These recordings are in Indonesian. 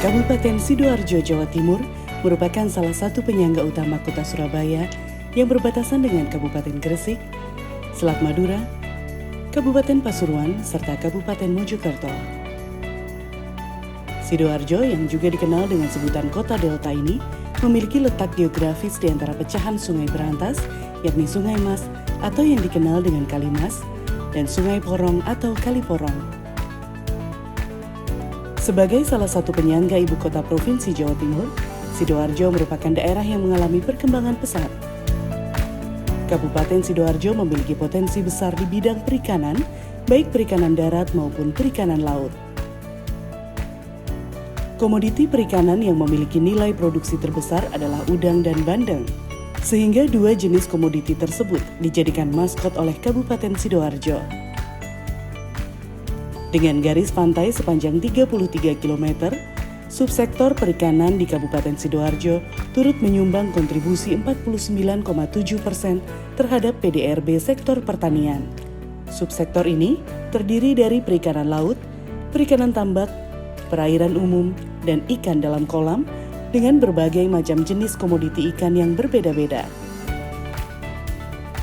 Kabupaten Sidoarjo, Jawa Timur merupakan salah satu penyangga utama kota Surabaya yang berbatasan dengan Kabupaten Gresik, Selat Madura, Kabupaten Pasuruan, serta Kabupaten Mojokerto. Sidoarjo yang juga dikenal dengan sebutan Kota Delta ini memiliki letak geografis di antara pecahan Sungai Berantas, yakni Sungai Mas atau yang dikenal dengan Kali Mas, dan Sungai Porong atau Kali Porong. Sebagai salah satu penyangga ibu kota Provinsi Jawa Timur, Sidoarjo merupakan daerah yang mengalami perkembangan pesat. Kabupaten Sidoarjo memiliki potensi besar di bidang perikanan, baik perikanan darat maupun perikanan laut. Komoditi perikanan yang memiliki nilai produksi terbesar adalah udang dan bandeng, sehingga dua jenis komoditi tersebut dijadikan maskot oleh Kabupaten Sidoarjo. Dengan garis pantai sepanjang 33 km, subsektor perikanan di Kabupaten Sidoarjo turut menyumbang kontribusi 49,7% terhadap PDRB sektor pertanian. Subsektor ini terdiri dari perikanan laut, perikanan tambak, perairan umum, dan ikan dalam kolam dengan berbagai macam jenis komoditi ikan yang berbeda-beda.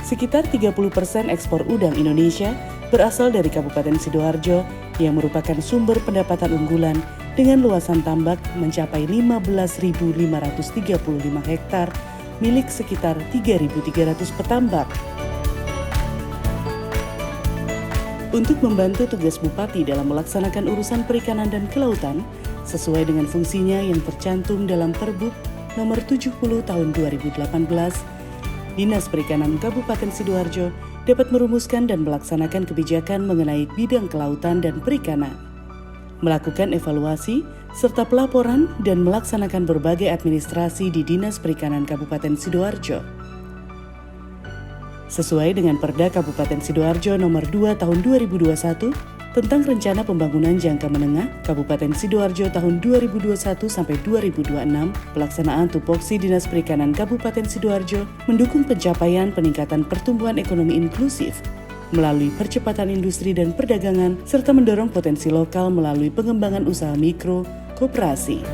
Sekitar 30% ekspor udang Indonesia berasal dari Kabupaten Sidoarjo yang merupakan sumber pendapatan unggulan dengan luasan tambak mencapai 15.535 hektar milik sekitar 3.300 petambak. Untuk membantu tugas Bupati dalam melaksanakan urusan perikanan dan kelautan sesuai dengan fungsinya yang tercantum dalam Perbuk nomor 70 tahun 2018, Dinas Perikanan Kabupaten Sidoarjo dapat merumuskan dan melaksanakan kebijakan mengenai bidang kelautan dan perikanan, melakukan evaluasi serta pelaporan dan melaksanakan berbagai administrasi di Dinas Perikanan Kabupaten Sidoarjo. Sesuai dengan Perda Kabupaten Sidoarjo nomor 2 tahun 2021 tentang Rencana Pembangunan Jangka Menengah Kabupaten Sidoarjo tahun 2021 sampai 2026, pelaksanaan tupoksi Dinas Perikanan Kabupaten Sidoarjo mendukung pencapaian peningkatan pertumbuhan ekonomi inklusif melalui percepatan industri dan perdagangan serta mendorong potensi lokal melalui pengembangan usaha mikro, koperasi.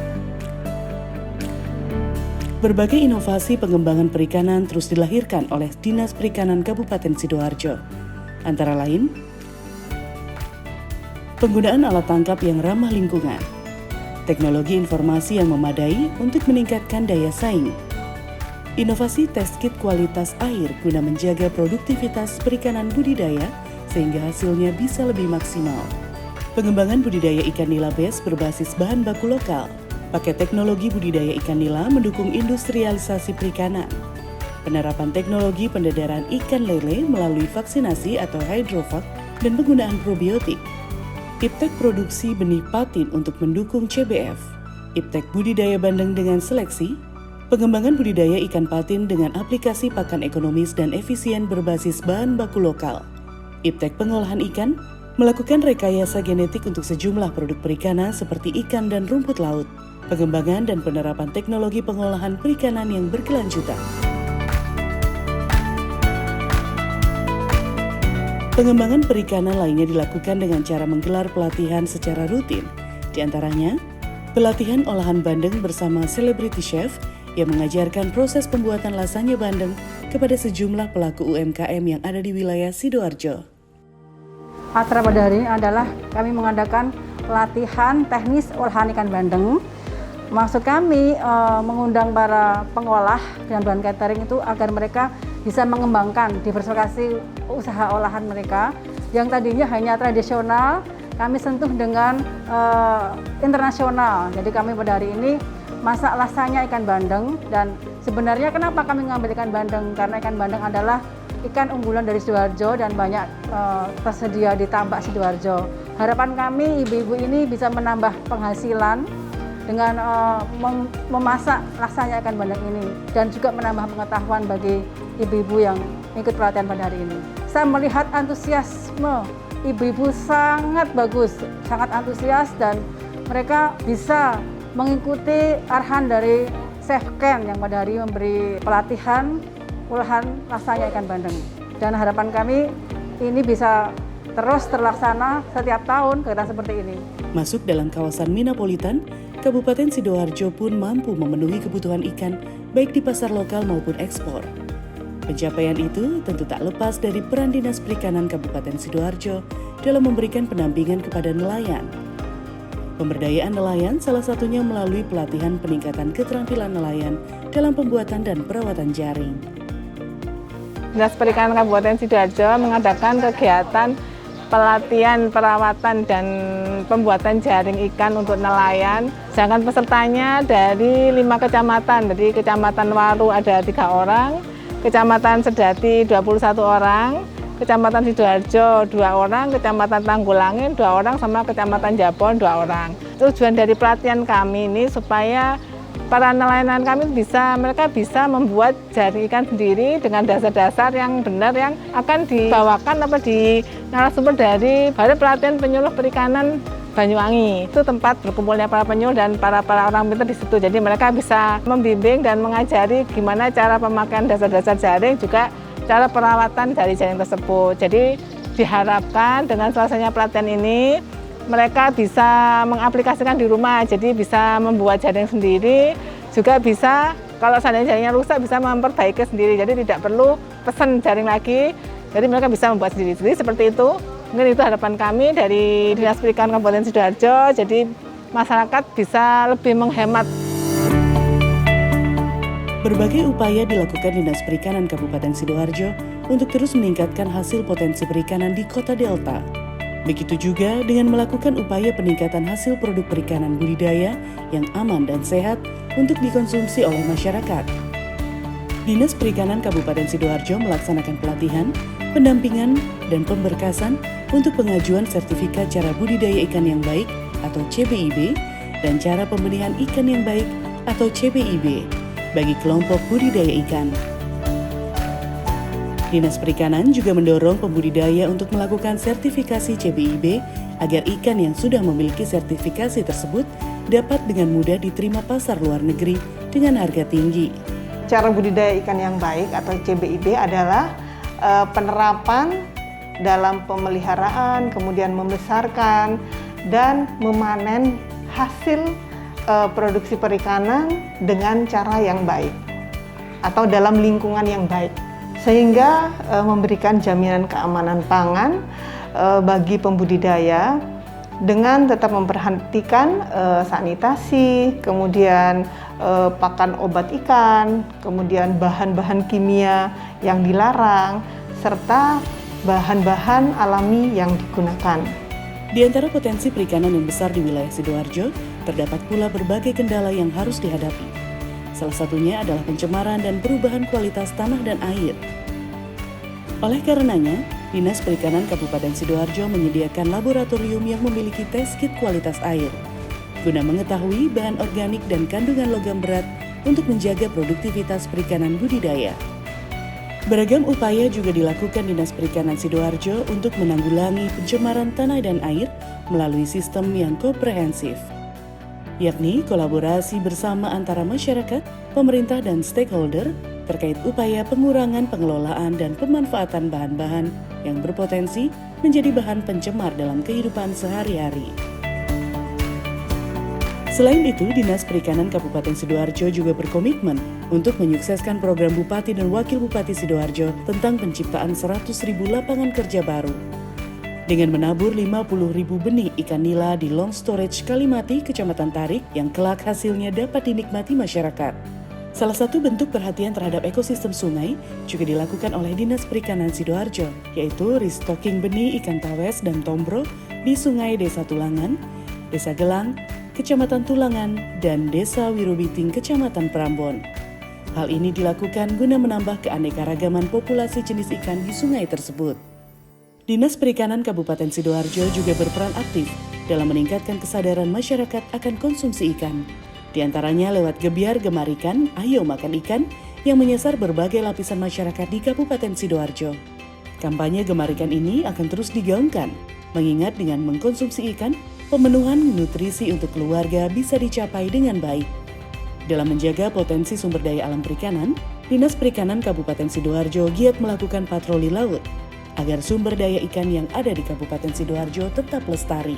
Berbagai inovasi pengembangan perikanan terus dilahirkan oleh Dinas Perikanan Kabupaten Sidoarjo. Antara lain, penggunaan alat tangkap yang ramah lingkungan, teknologi informasi yang memadai untuk meningkatkan daya saing, inovasi test kit kualitas air guna menjaga produktivitas perikanan budidaya sehingga hasilnya bisa lebih maksimal, pengembangan budidaya ikan nila bes berbasis bahan baku lokal, pakai teknologi budidaya ikan nila mendukung industrialisasi perikanan, penerapan teknologi pendedaran ikan lele melalui vaksinasi atau hydrovac dan penggunaan probiotik, Iptek produksi benih patin untuk mendukung CBF, Iptek budidaya bandeng dengan seleksi, pengembangan budidaya ikan patin dengan aplikasi pakan ekonomis dan efisien berbasis bahan baku lokal, Iptek pengolahan ikan, melakukan rekayasa genetik untuk sejumlah produk perikanan seperti ikan dan rumput laut, pengembangan dan penerapan teknologi pengolahan perikanan yang berkelanjutan. Pengembangan perikanan lainnya dilakukan dengan cara menggelar pelatihan secara rutin, di antaranya pelatihan olahan bandeng bersama selebriti chef yang mengajarkan proses pembuatan lasanya bandeng kepada sejumlah pelaku UMKM yang ada di wilayah Sidoarjo. Acara pada hari ini adalah kami mengadakan pelatihan teknis olahan ikan bandeng. Maksud kami mengundang para pengolah dan bahan catering itu agar mereka bisa mengembangkan diversifikasi usaha olahan mereka yang tadinya hanya tradisional, kami sentuh dengan internasional. Jadi kami pada hari ini masak lasanya ikan bandeng, dan sebenarnya kenapa kami mengambil ikan bandeng? Karena ikan bandeng adalah ikan unggulan dari Sidoarjo dan banyak tersedia di tambak Sidoarjo. Harapan kami ibu-ibu ini bisa menambah penghasilan dengan memasak lasanya ikan bandeng ini dan juga menambah pengetahuan bagi ibu-ibu yang ikut pelatihan pada hari ini. Saya melihat antusiasme ibu-ibu sangat bagus, sangat antusias, dan mereka bisa mengikuti arahan dari Chef Ken yang pada hari memberi pelatihan olahan lasanya ikan bandeng. Dan harapan kami ini bisa terus terlaksana setiap tahun kegiatan seperti ini. Masuk dalam kawasan Minapolitan Kabupaten Sidoarjo pun mampu memenuhi kebutuhan ikan baik di pasar lokal maupun ekspor. Pencapaian itu tentu tak lepas dari peran Dinas Perikanan Kabupaten Sidoarjo dalam memberikan pendampingan kepada nelayan. Pemberdayaan nelayan salah satunya melalui pelatihan peningkatan keterampilan nelayan dalam pembuatan dan perawatan jaring. Dinas Perikanan Kabupaten Sidoarjo mengadakan kegiatan pelatihan, perawatan, dan pembuatan jaring ikan untuk nelayan. Sedangkan pesertanya dari 5 kecamatan, dari Kecamatan Waru ada 3 orang, Kecamatan Sedati 21 orang, Kecamatan Sidoarjo 2 orang, Kecamatan Tanggulangin 2 orang, sama Kecamatan Japon 2 orang. Tujuan dari pelatihan kami ini supaya para nelayan kami mereka bisa membuat jaring ikan sendiri dengan dasar-dasar yang benar yang akan dibawakan di narasumber dari Balai Pelatihan Penyuluh Perikanan Banyuwangi. Itu tempat berkumpulnya para penyuluh dan para orang pintar di situ. Jadi mereka bisa membimbing dan mengajari gimana cara pemakaian dasar-dasar jaring, juga cara perawatan dari jaring tersebut. Jadi diharapkan dengan selesainya pelatihan ini mereka bisa mengaplikasikan di rumah, jadi bisa membuat jaring sendiri, juga bisa kalau seandainya jaringnya rusak bisa memperbaiki sendiri, jadi tidak perlu pesan jaring lagi, jadi mereka bisa membuat sendiri. Jadi seperti itu, mungkin itu harapan kami dari Dinas Perikanan Kabupaten Sidoarjo, jadi masyarakat bisa lebih menghemat. Berbagai upaya dilakukan Dinas Perikanan Kabupaten Sidoarjo untuk terus meningkatkan hasil potensi perikanan di Kota Delta. Begitu juga dengan melakukan upaya peningkatan hasil produk perikanan budidaya yang aman dan sehat untuk dikonsumsi oleh masyarakat. Dinas Perikanan Kabupaten Sidoarjo melaksanakan pelatihan, pendampingan, dan pemberkasan untuk pengajuan sertifikat cara budidaya ikan yang baik atau CBIB dan cara pembenihan ikan yang baik atau CBIB bagi kelompok budidaya ikan. Dinas Perikanan juga mendorong pembudidaya untuk melakukan sertifikasi CBIB agar ikan yang sudah memiliki sertifikasi tersebut dapat dengan mudah diterima pasar luar negeri dengan harga tinggi. Cara budidaya ikan yang baik atau CBIB adalah penerapan dalam pemeliharaan, kemudian membesarkan dan memanen hasil produksi perikanan dengan cara yang baik atau dalam lingkungan yang baik, sehingga memberikan jaminan keamanan pangan bagi pembudidaya dengan tetap memperhatikan sanitasi, kemudian pakan obat ikan, kemudian bahan-bahan kimia yang dilarang, serta bahan-bahan alami yang digunakan. Di antara potensi perikanan yang besar di wilayah Sidoarjo, terdapat pula berbagai kendala yang harus dihadapi. Salah satunya adalah pencemaran dan perubahan kualitas tanah dan air. Oleh karenanya, Dinas Perikanan Kabupaten Sidoarjo menyediakan laboratorium yang memiliki tes kit kualitas air, guna mengetahui bahan organik dan kandungan logam berat untuk menjaga produktivitas perikanan budidaya. Beragam upaya juga dilakukan Dinas Perikanan Sidoarjo untuk menanggulangi pencemaran tanah dan air melalui sistem yang komprehensif, yakni kolaborasi bersama antara masyarakat, pemerintah, dan stakeholder terkait upaya pengurangan pengelolaan dan pemanfaatan bahan-bahan yang berpotensi menjadi bahan pencemar dalam kehidupan sehari-hari. Selain itu, Dinas Perikanan Kabupaten Sidoarjo juga berkomitmen untuk menyukseskan program Bupati dan Wakil Bupati Sidoarjo tentang penciptaan 100.000 lapangan kerja baru. Dengan menabur 50.000 benih ikan nila di Long Storage Kalimati, Kecamatan Tarik, yang kelak hasilnya dapat dinikmati masyarakat. Salah satu bentuk perhatian terhadap ekosistem sungai juga dilakukan oleh Dinas Perikanan Sidoarjo, yaitu restocking benih ikan tawes dan tombro di Sungai Desa Tulangan, Desa Gelang, Kecamatan Tulangan, dan Desa Wirubiting, Kecamatan Prambon. Hal ini dilakukan guna menambah keanekaragaman populasi jenis ikan di sungai tersebut. Dinas Perikanan Kabupaten Sidoarjo juga berperan aktif dalam meningkatkan kesadaran masyarakat akan konsumsi ikan. Di antaranya lewat Gebiar Gemar Ikan, Ayo Makan Ikan, yang menyasar berbagai lapisan masyarakat di Kabupaten Sidoarjo. Kampanye Gemar Ikan ini akan terus digaungkan, mengingat dengan mengkonsumsi ikan, pemenuhan nutrisi untuk keluarga bisa dicapai dengan baik. Dalam menjaga potensi sumber daya alam perikanan, Dinas Perikanan Kabupaten Sidoarjo giat melakukan patroli laut agar sumber daya ikan yang ada di Kabupaten Sidoarjo tetap lestari.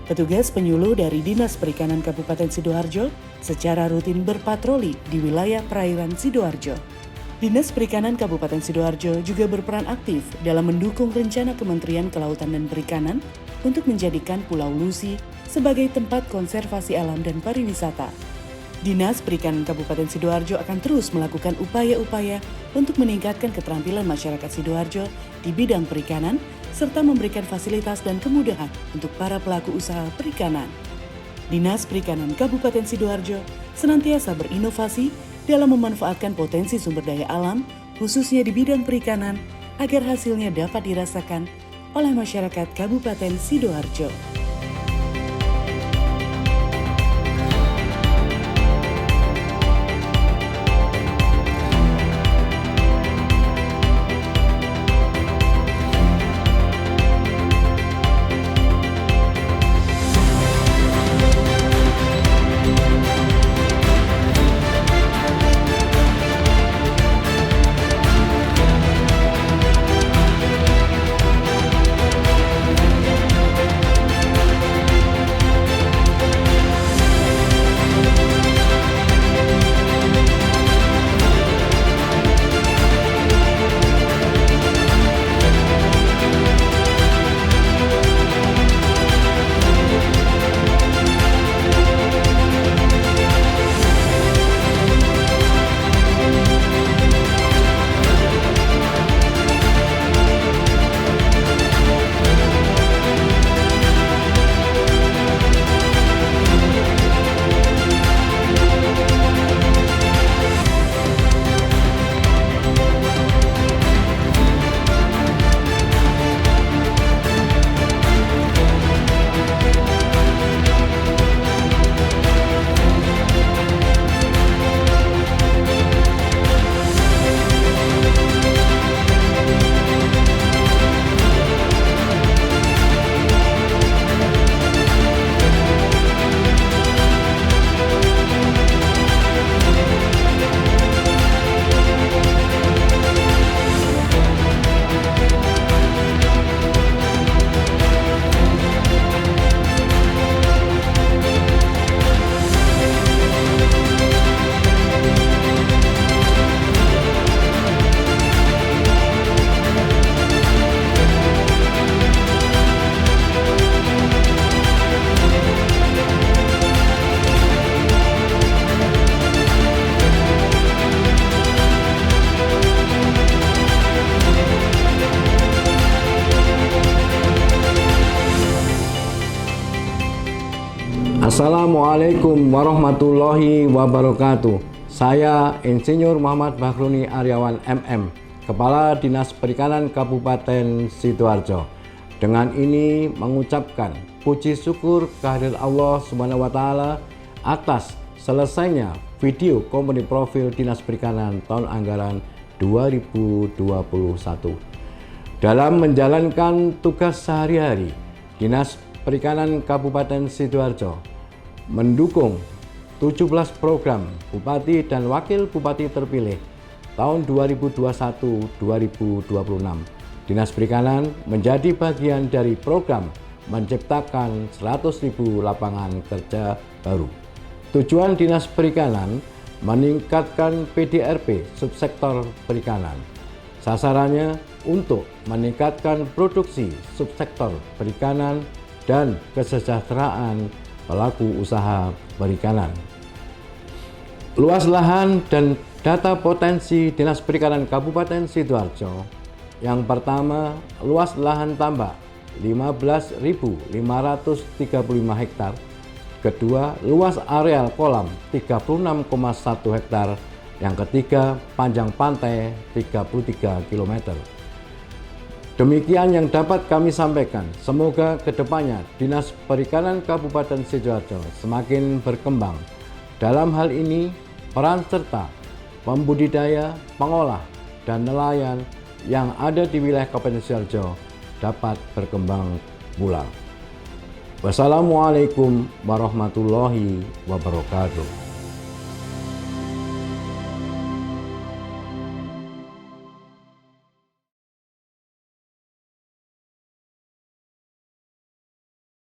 Petugas penyuluh dari Dinas Perikanan Kabupaten Sidoarjo secara rutin berpatroli di wilayah perairan Sidoarjo. Dinas Perikanan Kabupaten Sidoarjo juga berperan aktif dalam mendukung rencana Kementerian Kelautan dan Perikanan untuk menjadikan Pulau Lusi sebagai tempat konservasi alam dan pariwisata. Dinas Perikanan Kabupaten Sidoarjo akan terus melakukan upaya-upaya untuk meningkatkan keterampilan masyarakat Sidoarjo di bidang perikanan serta memberikan fasilitas dan kemudahan untuk para pelaku usaha perikanan. Dinas Perikanan Kabupaten Sidoarjo senantiasa berinovasi dalam memanfaatkan potensi sumber daya alam, khususnya di bidang perikanan, agar hasilnya dapat dirasakan oleh masyarakat Kabupaten Sidoarjo. Assalamualaikum warahmatullahi wabarakatuh. Saya Insinyur Muhammad Bakhruni Aryawan MM, Kepala Dinas Perikanan Kabupaten Sidoarjo. Dengan ini mengucapkan puji syukur kehadirat Allah SWT atas selesainya video company profil Dinas Perikanan tahun anggaran 2021. Dalam menjalankan tugas sehari-hari, Dinas Perikanan Kabupaten Sidoarjo mendukung 17 program Bupati dan Wakil Bupati terpilih tahun 2021-2026. Dinas Perikanan menjadi bagian dari program menciptakan 100.000 lapangan kerja baru. Tujuan Dinas Perikanan meningkatkan PDRP subsektor perikanan. Sasarannya untuk meningkatkan produksi subsektor perikanan dan kesejahteraan pelaku usaha perikanan. Luas lahan dan data potensi Dinas Perikanan Kabupaten Sidoarjo. Yang pertama, luas lahan tambak 15.535 hektar. Kedua, luas areal kolam 36,1 hektar. Yang ketiga, panjang pantai 33 km. Demikian yang dapat kami sampaikan. Semoga kedepannya Dinas Perikanan Kabupaten Sidoarjo semakin berkembang. Dalam hal ini, peran serta pembudidaya, pengolah, dan nelayan yang ada di wilayah Kabupaten Sidoarjo dapat berkembang pula. Wassalamualaikum warahmatullahi wabarakatuh.